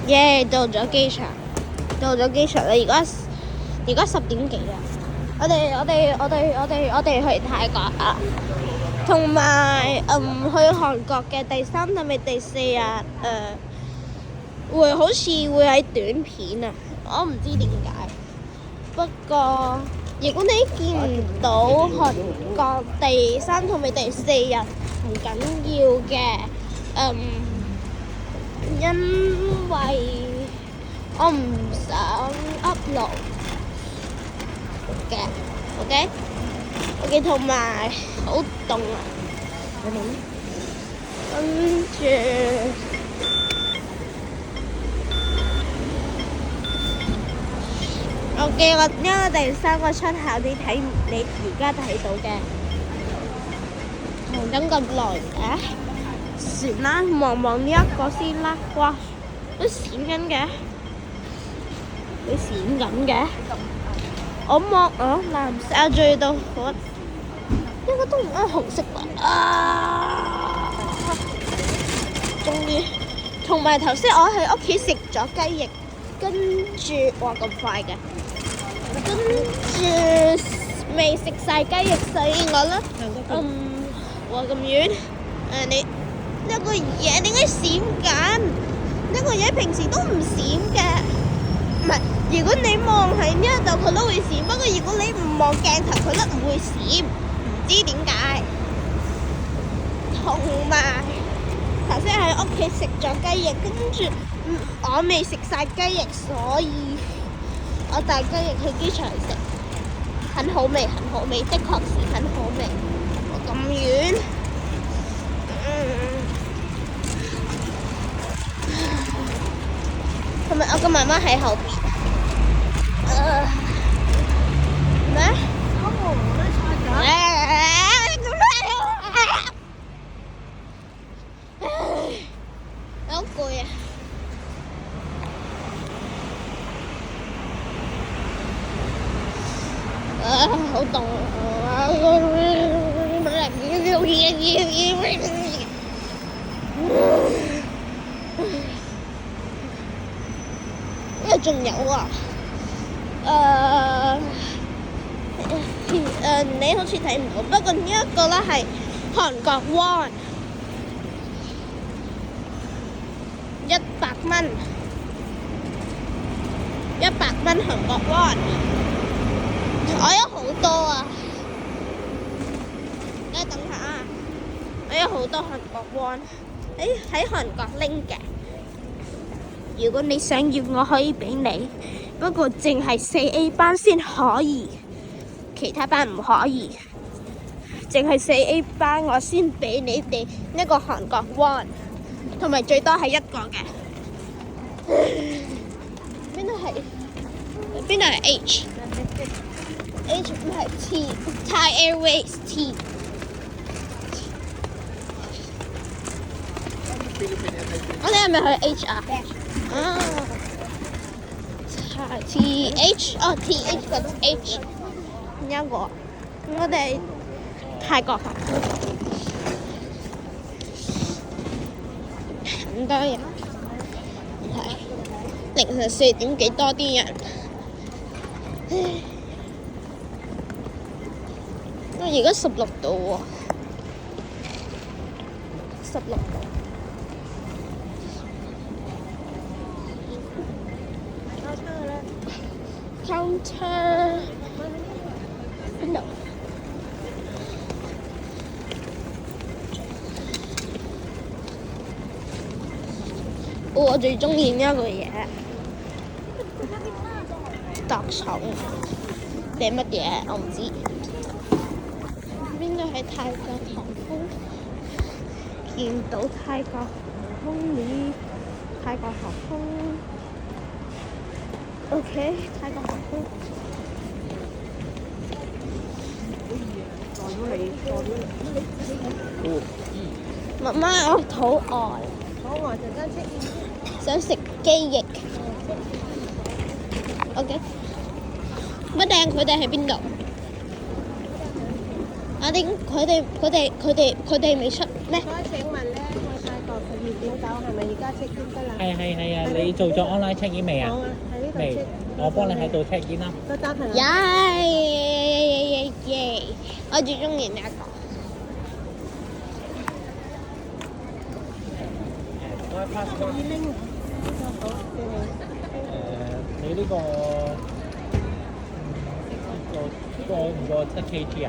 耶！到咗機場啦！而家10點幾啦。我哋去泰國啊，同埋去韓國嘅第3同埋第4日好似會喺短片啊，我唔知點解。不過如果你見唔到韓國第3同埋第4日唔緊要嘅，因為我唔想 upload 嘅 ，OK，同埋好凍啊，跟住OK，我呢個第3個出口你而家睇到嘅，紅燈咁耐嘅，算啦，望呢一個先啦，哇，都閃緊嘅，我望藍色最到我呢個都唔啱紅色啊！終於，同埋頭先我喺屋企食咗雞翼，跟住哇咁快嘅，跟住未食晒雞翼，所以我咧哇咁遠，你呢個嘢點解閃緊？呢個嘢平時都唔閃嘅，唔係，如果你望喺呢一度佢都會閃，不過如果你唔望鏡頭佢都唔會閃，唔知點解。同埋頭先喺屋企食咗雞翼，跟住我未食晒雞翼，所以我帶雞翼去機場食，很好味，的確是很好味。我咁遠，同埋我個媽媽喺後邊。咩？好攰啊！好凍啊！仲有啊，你好似睇唔到，不過呢一個咧係韓國won，100蚊韓國won，我有好多啊，你等下啊，我有好多韓國won，喺韓國拎嘅。如果你想要，我可以俾你，不過淨係4A 班先可以，其他班唔可以。淨係4A 班我先俾你哋呢個韓國won，同埋最多係1個嘅。邊度係 H 唔係 T，Thai Airways T。我哋係咪去 H 啊？TH TH 嗰度 H 呢一個，我哋泰國航空咁多人，係凌晨4點幾多啲人，我而家16度喎，16度。counter 邊度？我最中意呢一個嘢，特寵定乜嘢我唔知。邊度係泰國航空？見到泰國航空呢？泰國航空。OK， 泰國航空。媽媽，我肚餓。想食雞翼。OK。乜訂佢哋喺邊度？啊點佢哋未出咩？請問咧，去泰國佢要點走？係咪而家 check in 得啦。係啊，你做咗 online check in 未啊？好啊，喺呢度未 check。，我幫你喺度 check in 啦。個單係耶！我最中意呢一個。可以拎呢個好嘅你呢個過唔過7kg 啊？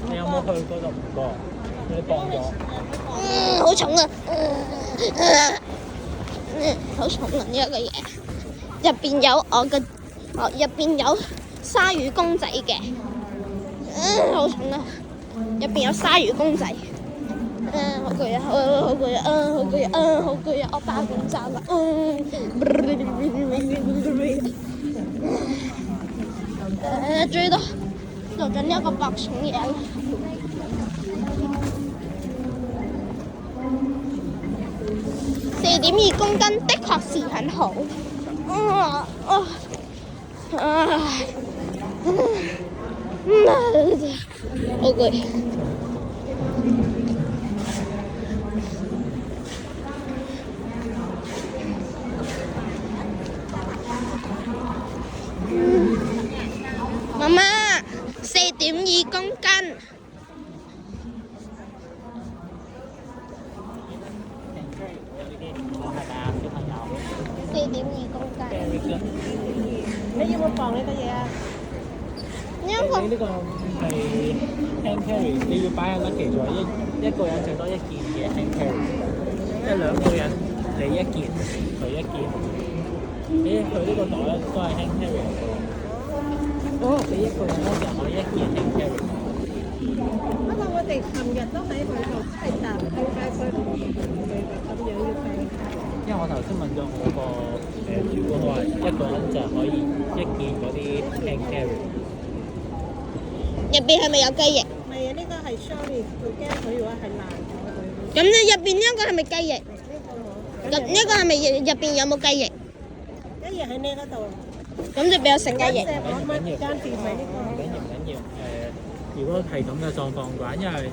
你有冇去嗰度唔過？你放咗？好重啊！好重啊！呢一個嘢，入邊有入邊有鯊魚公仔嘅，好重啊！入邊有鯊魚公仔，好攰啊！好攰啊！好攰啊！好攰啊！我爆緊炸啦！最多做緊一個爆重嘢啦。4.2公斤的確是很好。好攰。媽媽，4.2公斤。4.2公斤。你要冇放呢個嘢啊？你呢個係 hand carry，你要擺喺 luggage 座，一個人最多1件嘅 hand carry，即係2個人你1件，佢1件。佢呢個袋都係 hand carry 嚟嘅。你1個人咧就可以1件 hand carry。不過我哋琴日都喺佢度係搭公交車咁樣要計。因為我頭先問咗我個主管，我話1個人就可以1件嗰啲 hand carry。入邊係咪有雞翼？唔係啊，呢個係 sorry，佢驚佢如果係爛咗佢。咁你入邊呢一個係咪雞翼？呢呢個係咪入邊有冇雞翼？一嘢喺呢嗰度。咁就俾我食雞翼。我乜間店喺呢唔緊要。如果係咁嘅狀況嘅話，因為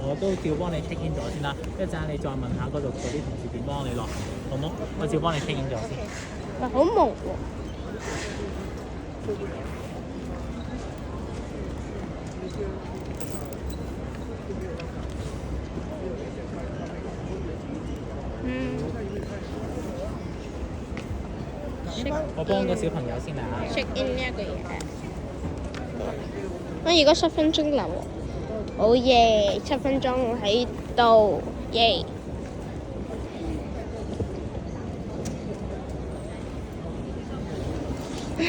我都照幫你 check in 咗先啦。一陣你再問下嗰度嗰啲同事點幫你落，好冇？我照幫你 check in 咗先。喂，好蒙喎。我幫個小朋友先啦。check in 呢一個嘢。我而家7分鐘啦喎，好耶！7分鐘喺度，耶！呢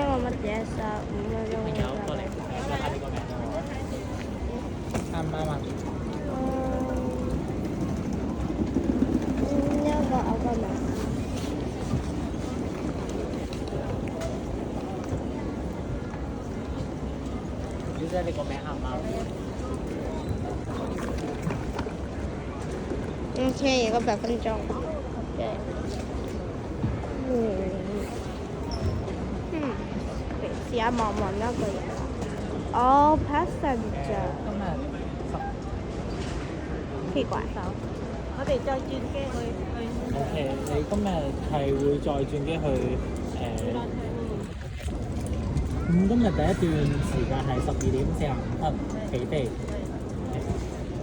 個乜嘢15分鐘？朋友過嚟，睇下你個名啱唔啱啊？呢個我個名。小姐，你個名啱唔啱？OK，而家8分鐘。試下望望呢個嘢啦。哦 ，passenger。今日奇怪。我哋再轉機去。OK，你今日係會再轉機去今日第一段時間係12:45起飛，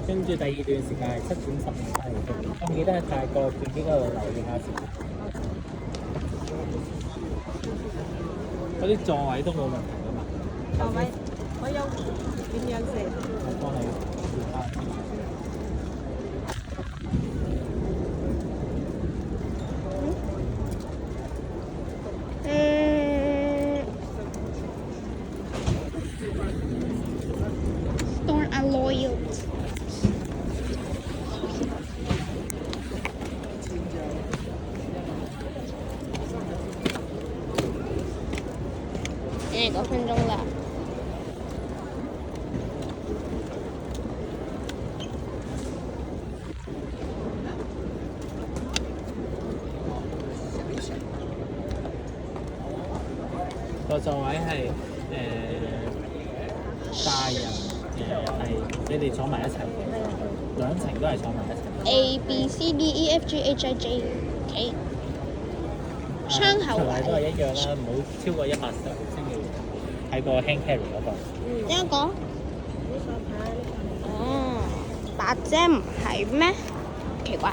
跟住第二段時間係7:15起飛。咁記得喺大個轉機嗰度留意下先。嗰啲座位都冇問題㗎嘛？座位我有點樣食？我幫你調翻。Store a loyal。9分鐘啦。個座位係大人係你哋坐埋一齊嘅。兩程都係坐埋一齊。A B C D E F G H I J K。窗口同埋都係位。一樣啦，唔好超過100手先要喺個 hand carry 嗰度。邊一個？呢個牌哦，8啫唔係咩？奇怪。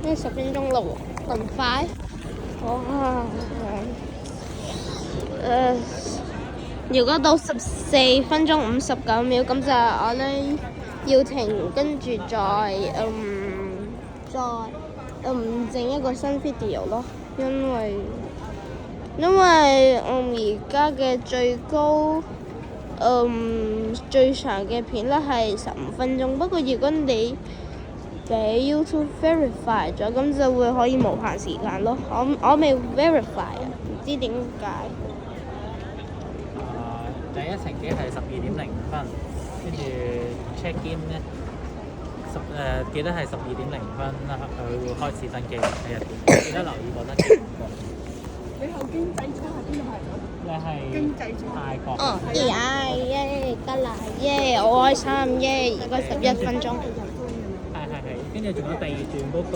呢10分鐘咯喎，咁快？哇！如果到14分鐘59秒，咁就我咧要停，跟住再整一個新 video 咯，因為而家嘅最長嘅片咧係15分鐘，不過如果你俾 YouTube verify 咗，咁就會可以無限時間咯。我未 verify 啊，唔知點解。第一程機係12:05，跟住 check in 咧記得係12:05啦，佢會開始登機喺入邊，記得留意個登機。你後經濟艙係邊度係？你係經濟艙。泰國。哦，耶得啦，耶我開心耶！而家11分鐘。係，跟住仲有第2段嗰個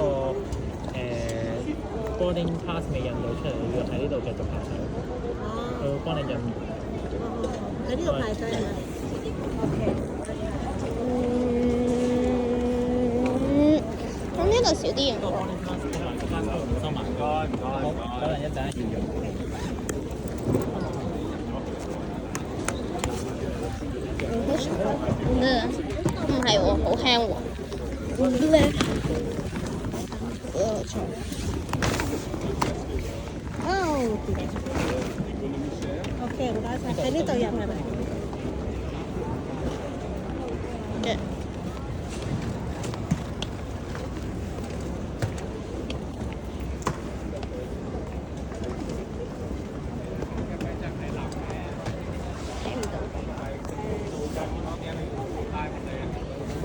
boarding pass 未印到出嚟，要喺呢度繼續排隊，佢會幫你印。喺呢度排隊係咪？OK。咁呢度少啲人。個 boarding pass 同埋個 passport 收埋。唔該。好，可能一陣要用。好重啊！唔係喎，好輕喎。重。哦，OK，唔該晒。喺呢度入係咪？嘅。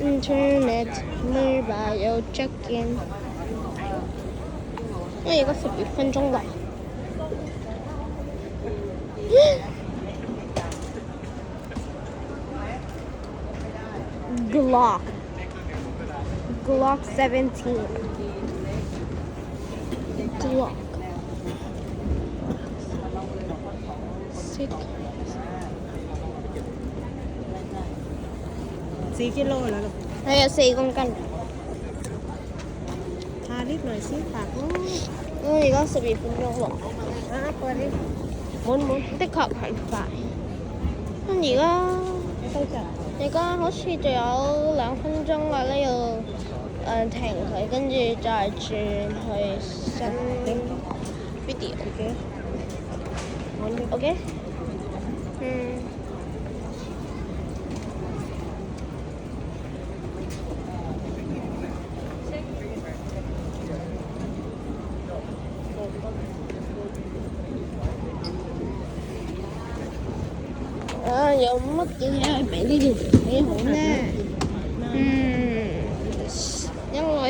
Internet mobile check-in。我而家12分鐘啦。Glock 17. Glock. Sick. 4 kilo 啦，係有4公斤。下啲嚟先白咯。我而家12分鐘喎。啊，過啲滿，的確很快。咁收集。而家好似仲有2分鐘啦，咧要停佢，跟住再轉去新 video。OK。有乜嘢係比呢條片好呢？因為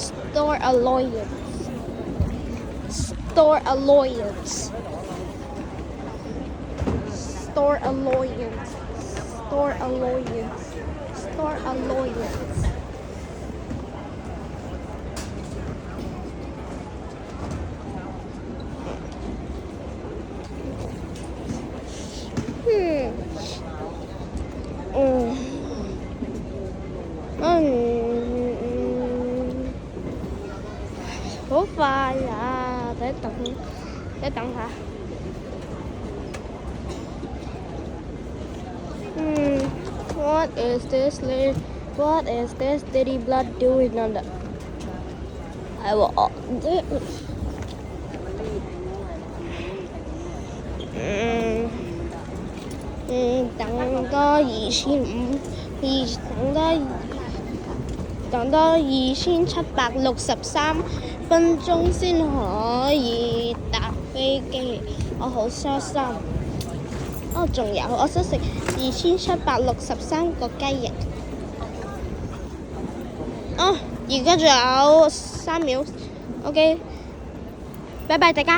Store Alliance. Store Alliance. Store Alliance. Store Alliance. Store Alliance. Hổ phai à, để tặng hả? What is this dirty blood doing on the? I will. Tặng có 2763分鐘先可以搭飛機，我好傷心。仲有我想食2763個雞翼。而家仲有3秒，OK，拜拜大家。